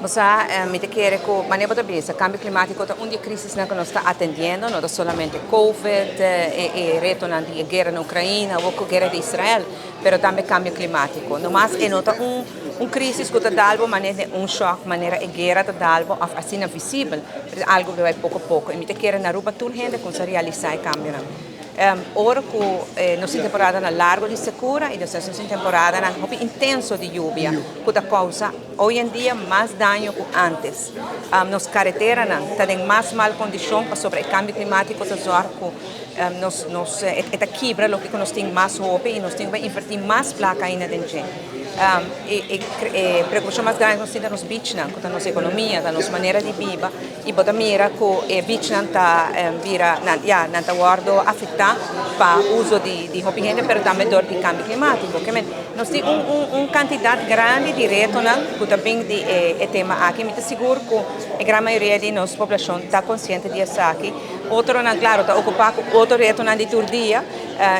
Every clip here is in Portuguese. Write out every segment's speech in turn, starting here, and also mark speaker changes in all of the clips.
Speaker 1: Mi te quiere que maneira de pensa, cambio climático é uma crise que nós está atendendo, não é somente Covid e retorno de guerra na Ucrânia ou a guerra de Israel, mas também cambio climático. No mais é nota crise que está dando maneira choque, maneira a guerra está dando assim visível, algo que vai pouco a pouco. E me te quiere na Aruba tudo gente com se realizar e cambio. Ora que nós temos temporada na largo de secura e nós temos temporada na intenso de lluvia, que causa hoje em dia mais dano que antes. Nas carreteras têm mais mal condição para sobre o cambio climático, que nos quebra o que nós temos mais roupa e nós temos que invertir mais placa ainda dentro. Preocupação mais grande nós temos nos beach, com a nossa economia, da nossa maneira de viver, e bota mira que o beach não está afetado para o uso de roupa higiênica, mas também dor de cambio climático. Nós temos uma quantidade grande de retorno, que também é tema aqui, mas seguro que a grande maioria da nossa população está consciente disso aqui. Outro, claro, está ocupado com outro retorno de todo dia,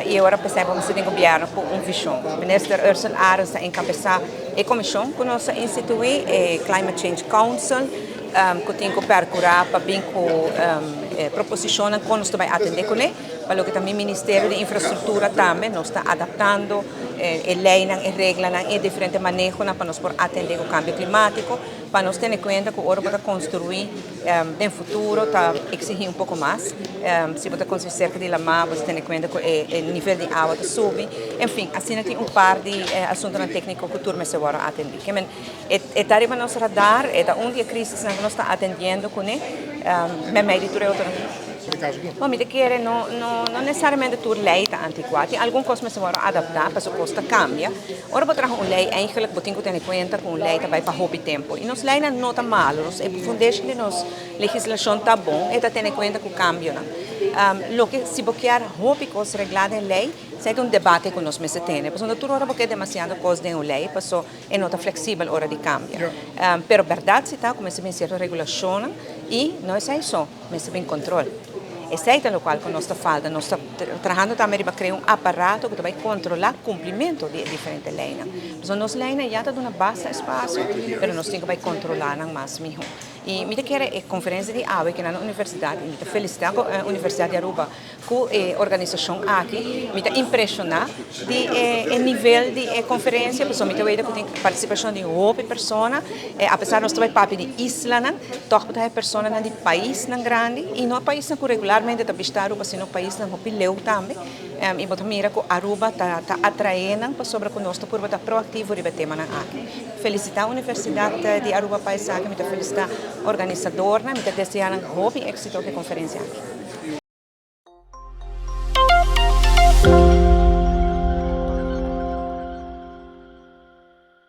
Speaker 1: e agora percebemos que o governo com visão. O ministro Ursula Aron está encabeçando a comissão que nós instituímos, o Climate Change Council, que tem que percorrer para bem proposição que nós também atender com ele, para que também o Ministério da Infraestrutura também nós está adaptando leis e regras e diferentes manejos para nós atender o cambio climático, para nós ter em conta que o ouro para construir no futuro está exigir um pouco mais, se você construir cerca de Lamar, você tem em conta que o nível de água subir, enfim, assim tem par de assuntos técnicos que turma se vai atender. É tarefa nosso radar, é da onde a crise que nós está atendendo com ele, mesmo editora outra. Bom, me quiere não necessariamente tudo lei está antiquada, tem algumas coisas que se vão adaptar, para o custo cambia. Ora, vou trazer uma lei, eigenlijk, vou ter que ter em conta que uma lei vai para roubar tempo. E nossa lei não está mal, é fundamento que nossa legislação está bom, e está tendo em conta que o cambio. Lo que se bloquear roubar coisas reguladas em lei, é um debate que nós temos. Porque tudo hora porque é demasiado coisa em uma lei, porque é não está hora de cambio. Pero verdade se está, como se vem certa regulação, e não é isso, mas se vem controle. E sei no qual nós está falta, nós está trabalhando também para criar aparato que vai controlar o cumprimento de diferentes leis. Então, nossa lei já está dando bastante espaço, mas nós temos que controlar mais mesmo. E me quero a conferência de AUE que na universidade, me felicitar a Universidade de Aruba com a organização aqui, me impressionar de nível de conferência, porque me vejo que tem participação de 8 pessoas, apesar de nós ter papo de isla, toch tem pessoas de país grande e não país que regularmente está visitando Aruba, sino país que pileu também. E botar mira que Aruba está atraindo para sobre conosco por estar proativo de tema aqui. Felicitar a Universidade de Aruba País aqui, me felicitar organizador, me desejar um bom êxito da conferência aqui.